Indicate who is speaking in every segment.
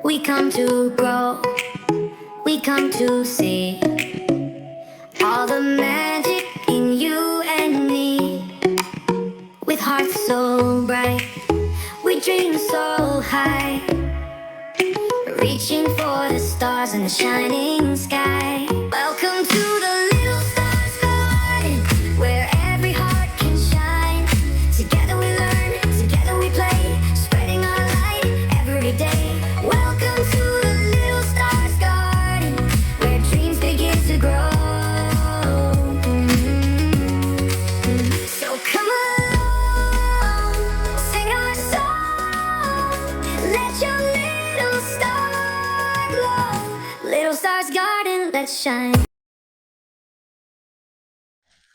Speaker 1: We come to grow, we come to see all the magic in you and me. With hearts so bright, we dream so high, reaching for the stars in the shining sky. Welcome to the little stars garden, where every heart can shine. Together we learn, together we play, spreading our light every day. Welcome to the little stars garden, where dreams begin to grow. So come along, sing our song, let your little star glow. Little stars garden, let's shine.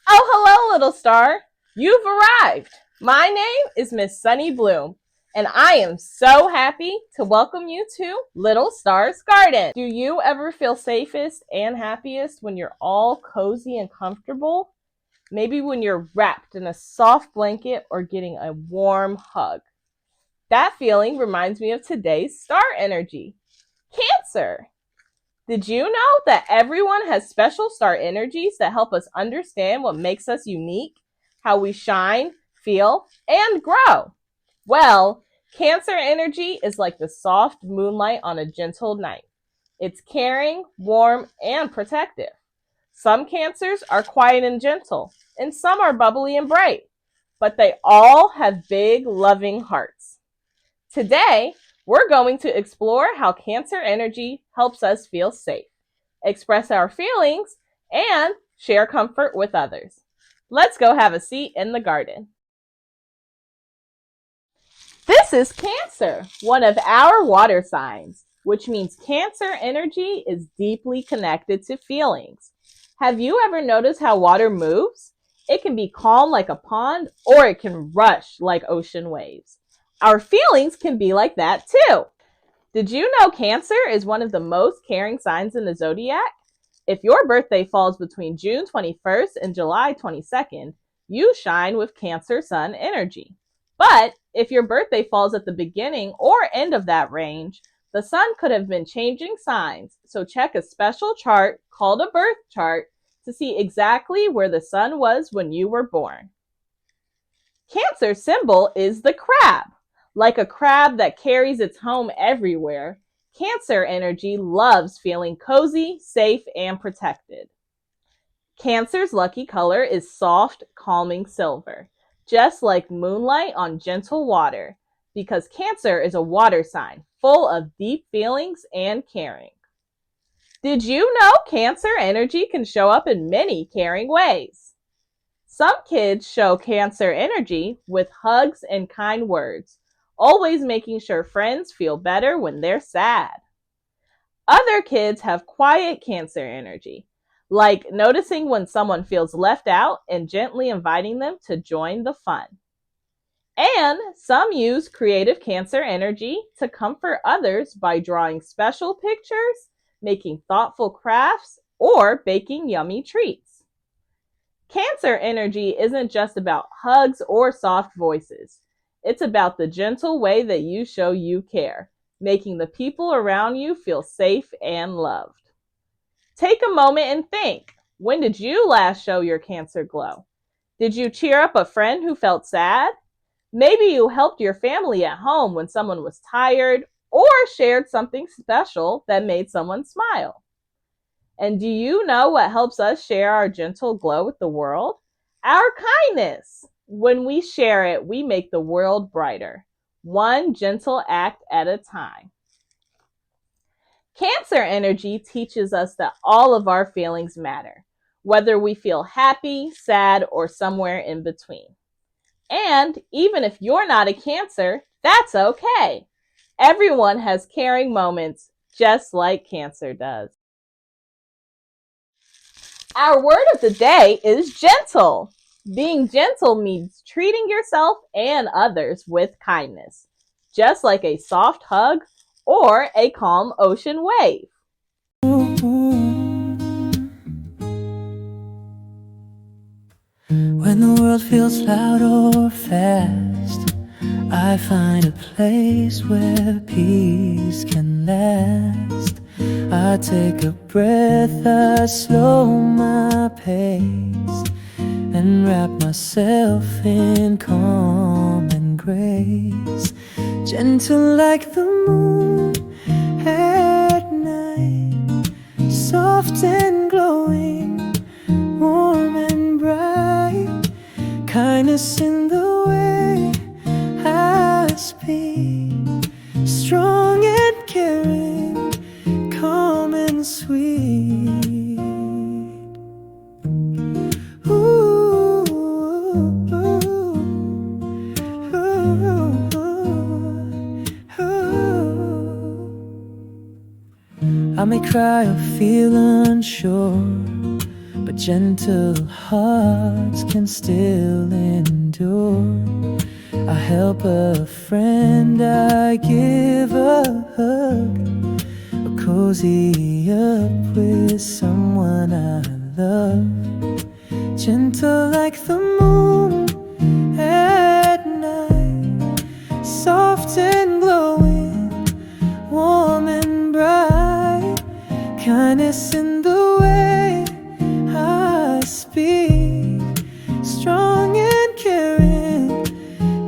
Speaker 2: Oh, hello, little star. You've arrived. My name is Miss Sunny Bloom, and I am so happy to welcome you to Little Star's Garden. Do you ever feel safest and happiest when you're all cozy and comfortable? Maybe when you're wrapped in a soft blanket or getting a warm hug. That feeling reminds me of today's star energy, Cancer. Did you know that everyone has special star energies that help us understand what makes us unique, how we shine, feel, and grow? Well, Cancer energy is like the soft moonlight on a gentle night. It's caring, warm, and protective. Some Cancers are quiet and gentle, and some are bubbly and bright, but they all have big, loving hearts. Today, we're going to explore how Cancer energy helps us feel safe, express our feelings, and share comfort with others. Let's go have a seat in the garden. This is Cancer, one of our water signs, which means Cancer energy is deeply connected to feelings. Have you ever noticed how water moves? It can be calm like a pond, or it can rush like ocean waves. Our feelings can be like that too. Did you know Cancer is one of the most caring signs in the zodiac? If your birthday falls between June 21st and July 22nd, you shine with Cancer sun energy. But if your birthday falls at the beginning or end of that range, the sun could have been changing signs, so check a special chart called a birth chart to see exactly where the sun was when you were born. Cancer symbol is the crab. Like a crab that carries its home everywhere, Cancer energy loves feeling cozy, safe, and protected. Cancer's lucky color is soft, calming silver, just like moonlight on gentle water, because Cancer is a water sign full of deep feelings and caring. Did you know Cancer energy can show up in many caring ways? Some kids show Cancer energy with hugs and kind words, always making sure friends feel better when they're sad. Other kids have quiet Cancer energy, like noticing when someone feels left out and gently inviting them to join the fun. And some use creative Cancer energy to comfort others by drawing special pictures, making thoughtful crafts, or baking yummy treats. Cancer energy isn't just about hugs or soft voices. It's about the gentle way that you show you care, making the people around you feel safe and loved. Take a moment and think, when did you last show your Cancer glow? Did you cheer up a friend who felt sad? Maybe you helped your family at home when someone was tired, or shared something special that made someone smile. And do you know what helps us share our gentle glow with the world? Our kindness. When we share it, we make the world brighter, one gentle act at a time. Cancer energy teaches us that all of our feelings matter, whether we feel happy, sad, or somewhere in between. And even if you're not a Cancer, that's okay. Everyone has caring moments, just like Cancer does. Our word of the day is gentle. Being gentle means treating yourself and others with kindness, just like a soft hug or a calm ocean wave.
Speaker 3: When the world feels loud or fast, I find a place where peace can last. I take a breath, I slow my pace, and wrap myself in calm and grace. Gentle like the moon at night, soft and glowing, warm and bright. Kindness in the way I speak, strong and caring, calm and sweet. Ooh, ooh, ooh, ooh. I may cry or feel unsure, but gentle hearts can still endure. I help a friend, I give a hug, or cozy up with someone I love. Gentle like the moon at night, soft and glowing, warm and bright. Kindness in the way I speak, strong and caring,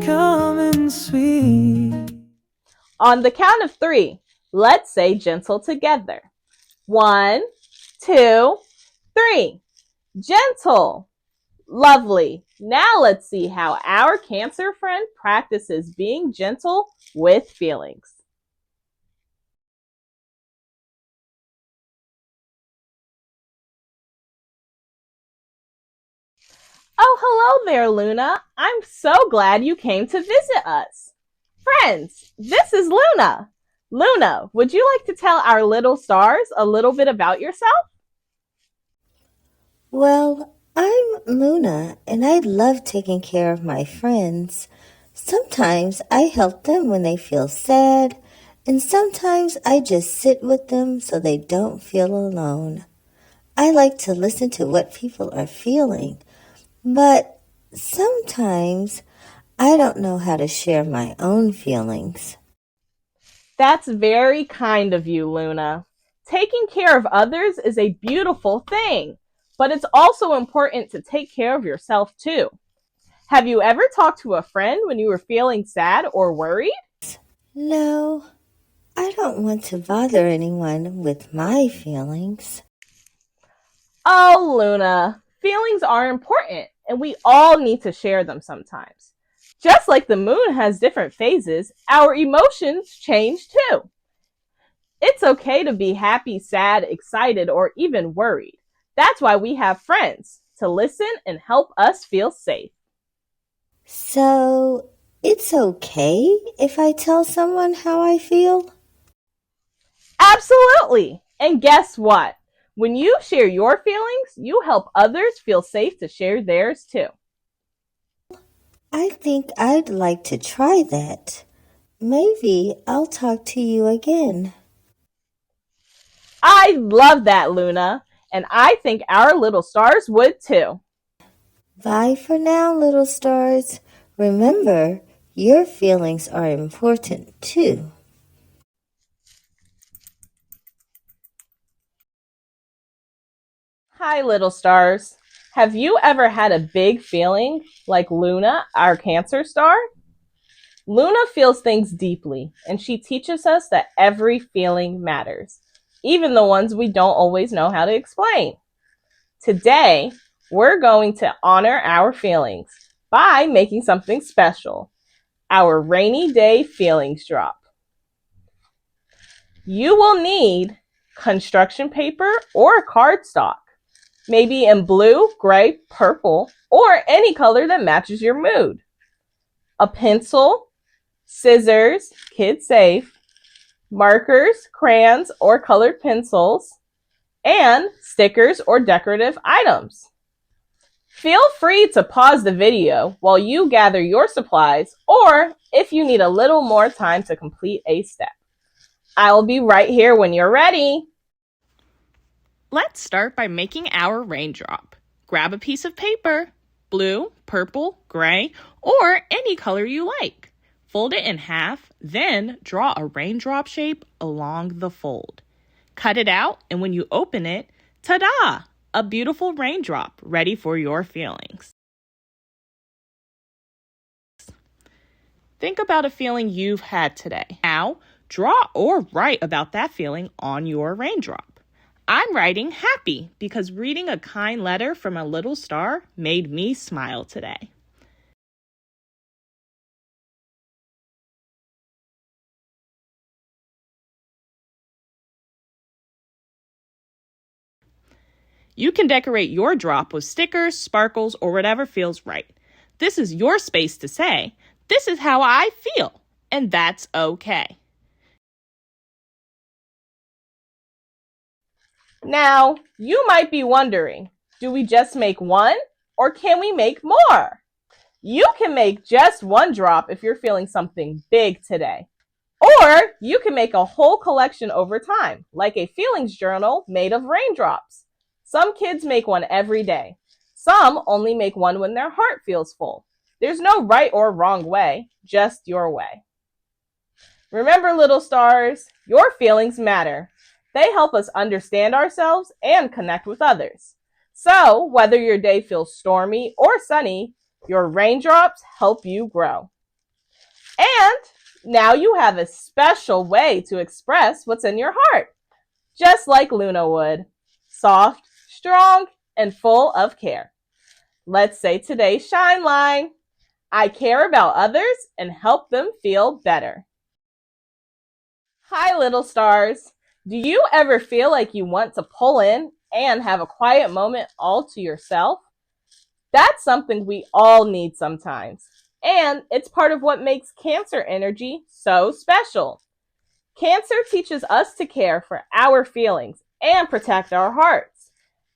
Speaker 3: calm and sweet.
Speaker 2: On the count of 3, let's say gentle together. 1, 2, 3. Gentle. Lovely. Now let's see how our Cancer friend practices being gentle with feelings. Oh, hello there, Luna. I'm so glad you came to visit us. Friends, this is Luna. Luna, would you like to tell our little stars a little bit about yourself?
Speaker 4: Well, I'm Luna, and I love taking care of my friends. Sometimes I help them when they feel sad, and sometimes I just sit with them so they don't feel alone. I like to listen to what people are feeling, but sometimes I don't know how to share my own feelings.
Speaker 2: That's very kind of you, Luna. Taking care of others is a beautiful thing, but it's also important to take care of yourself too. Have you ever talked to a friend when you were feeling sad or worried?
Speaker 4: No, I don't want to bother anyone with my feelings.
Speaker 2: Oh, Luna, feelings are important and we all need to share them sometimes. Just like the moon has different phases, our emotions change too. It's okay to be happy, sad, excited, or even worried. That's why we have friends to listen and help us feel safe.
Speaker 4: So, it's okay if I tell someone how I feel?
Speaker 2: Absolutely. And guess what? When you share your feelings, you help others feel safe to share theirs too.
Speaker 4: I think I'd like to try that. Maybe I'll talk to you again.
Speaker 2: I love that, Luna. And I think our little stars would too.
Speaker 4: Bye for now, little stars. Remember, your feelings are important too.
Speaker 2: Hi, little stars. Have you ever had a big feeling like Luna, our Cancer star? Luna feels things deeply, and she teaches us that every feeling matters, even the ones we don't always know how to explain. Today, we're going to honor our feelings by making something special, our rainy day feelings drop. You will need construction paper or cardstock, maybe in blue, gray, purple, or any color that matches your mood. A pencil, scissors, kid safe, markers, crayons, or colored pencils, and stickers or decorative items. Feel free to pause the video while you gather your supplies, or if you need a little more time to complete a step. I'll be right here when you're ready. Let's start by making our raindrop. Grab a piece of paper, blue, purple, gray, or any color you like. Fold it in half, then draw a raindrop shape along the fold. Cut it out, and when you open it, ta-da! A beautiful raindrop ready for your feelings. Think about a feeling you've had today. Now, draw or write about that feeling on your raindrop. I'm writing happy because reading a kind letter from a little star made me smile today. You can decorate your drop with stickers, sparkles, or whatever feels right. This is your space to say, "This is how I feel," and that's okay. Now, you might be wondering, do we just make one or can we make more? You can make just one drop if you're feeling something big today. Or you can make a whole collection over time, like a feelings journal made of raindrops. Some kids make one every day. Some only make one when their heart feels full. There's no right or wrong way, just your way. Remember, little stars, your feelings matter. They help us understand ourselves and connect with others. So, whether your day feels stormy or sunny, your raindrops help you grow. And now you have a special way to express what's in your heart, just like Luna would. Soft, strong, and full of care. Let's say today's shine line. I care about others and help them feel better. Hi, little stars. Do you ever feel like you want to pull in and have a quiet moment all to yourself? That's something we all need sometimes. And it's part of what makes Cancer energy so special. Cancer teaches us to care for our feelings and protect our hearts,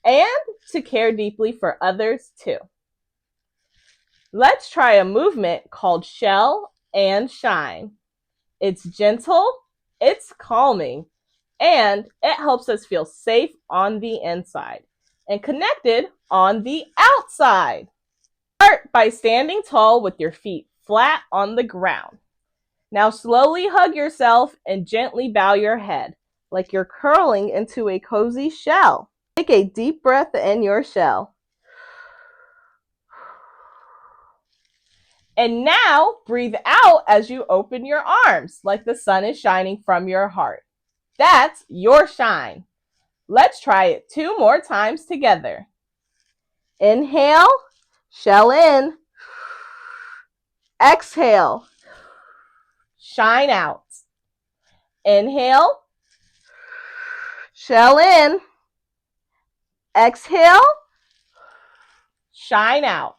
Speaker 2: and to care deeply for others too. Let's try a movement called Shell and Shine. It's gentle, it's calming, and it helps us feel safe on the inside and connected on the outside. Start by standing tall with your feet flat on the ground. Now slowly hug yourself and gently bow your head, like you're curling into a cozy shell. Take a deep breath in your shell. And now breathe out as you open your arms, like the sun is shining from your heart. That's your shine. Let's try it 2 more times together. Inhale, shell in. Exhale, shine out. Inhale, shell in. Exhale, shine out.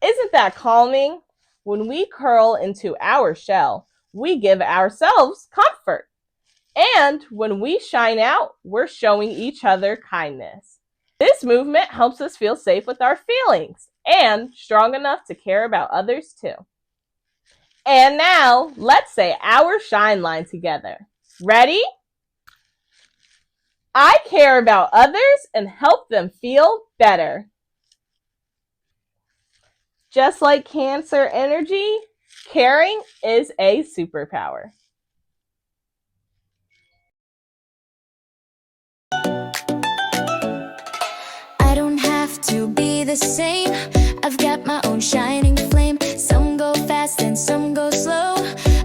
Speaker 2: Isn't that calming? When we curl into our shell, we give ourselves comfort. And when we shine out, we're showing each other kindness. This movement helps us feel safe with our feelings and strong enough to care about others too. And now, let's say our shine line together. Ready? I care about others and help them feel better. Just like Cancer energy, caring is a superpower.
Speaker 1: I don't have to be the same. I've got my own shining flame. Some go fast and some go slow.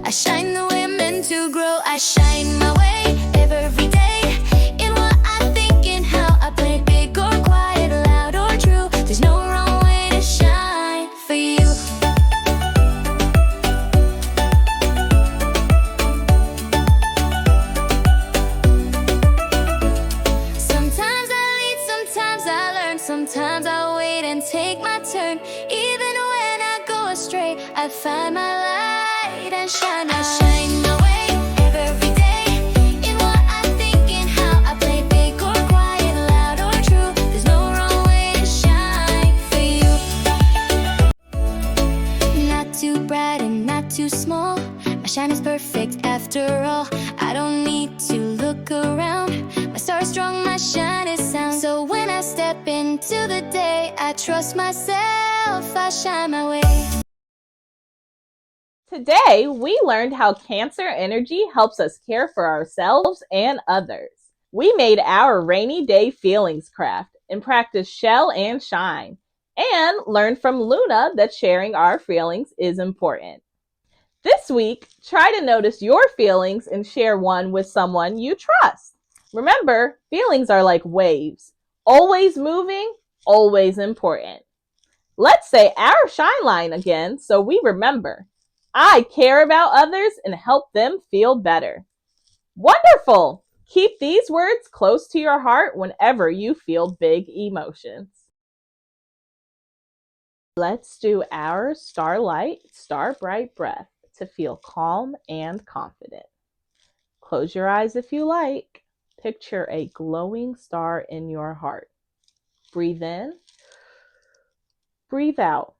Speaker 1: I shine the way I'm meant to grow. I shine my way every day. In what I think and how I play, big or quiet, loud or true. There's no wrong way to shine for you. Sometimes I lead, sometimes I learn, sometimes I wait and take my turn. Even when I go astray, I find my light and shine. I shine my way every day. In what I think and how I play, big or quiet, loud or true. There's no wrong way to shine for you. Not too bright and not too small. My shine is perfect after all. I don't need to look around. My star is strong, my shine is sound. So when I step into the day, I trust myself, I shine my way.
Speaker 2: Today, we learned how Cancer energy helps us care for ourselves and others. We made our rainy day feelings craft and practiced shell and shine, and learned from Luna that sharing our feelings is important. This week, try to notice your feelings and share one with someone you trust. Remember, feelings are like waves, always moving, always important. Let's say our shine line again so we remember. I care about others and help them feel better. Wonderful! Keep these words close to your heart whenever you feel big emotions. Let's do our starlight, star bright breath to feel calm and confident. Close your eyes if you like. Picture a glowing star in your heart. Breathe in, breathe out.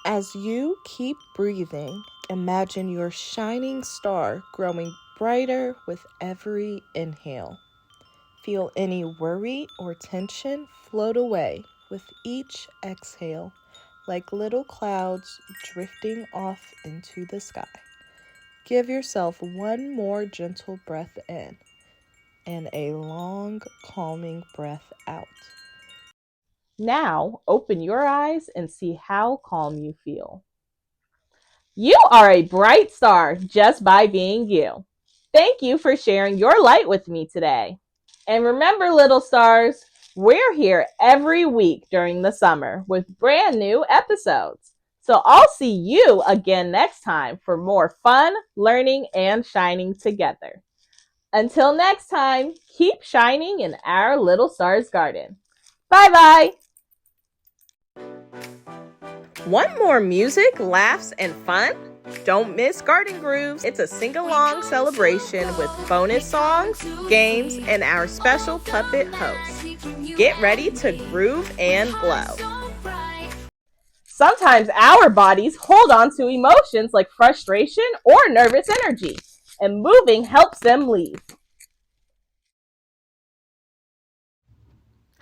Speaker 5: As you keep breathing, imagine your shining star growing brighter with every inhale. Feel any worry or tension float away with each exhale, like little clouds drifting off into the sky. Give yourself one more gentle breath in and a long, calming breath out.
Speaker 2: Now, open your eyes and see how calm you feel. You are a bright star just by being you. Thank you for sharing your light with me today. And remember, little stars, we're here every week during the summer with brand new episodes. So I'll see you again next time for more fun, learning, and shining together. Until next time, keep shining in our little star's garden. Bye-bye. Want more music, laughs, and fun? Don't miss Garden Grooves. It's a sing-along celebration with bonus songs, games, and our special puppet host. Get ready to groove and glow. Sometimes our bodies hold on to emotions like frustration or nervous energy, and moving helps them leave.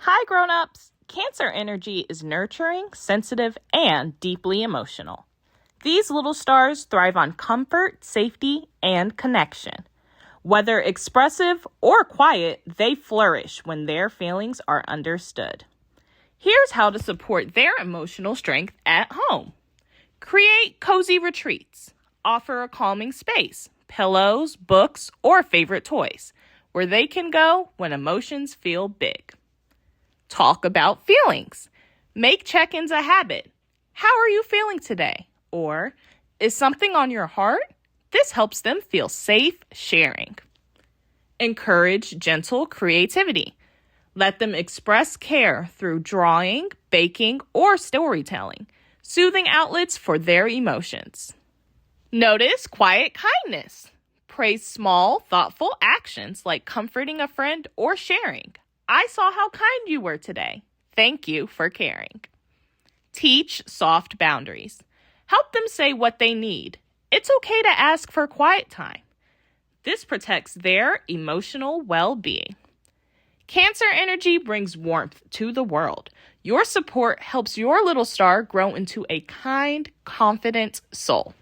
Speaker 2: Hi, grown-ups. Cancer energy is nurturing, sensitive, and deeply emotional. These little stars thrive on comfort, safety, and connection. Whether expressive or quiet, they flourish when their feelings are understood. Here's how to support their emotional strength at home. Create cozy retreats. Offer a calming space, pillows, books, or favorite toys, where they can go when emotions feel big. Talk about feelings. Make check-ins a habit. How are you feeling today? Or, is something on your heart? This helps them feel safe sharing. Encourage gentle creativity. Let them express care through drawing, baking, or storytelling, soothing outlets for their emotions. Notice quiet kindness. Praise small, thoughtful actions like comforting a friend or sharing. I saw how kind you were today. Thank you for caring. Teach soft boundaries. Help them say what they need. It's okay to ask for quiet time. This protects their emotional well-being. Cancer energy brings warmth to the world. Your support helps your little star grow into a kind, confident soul.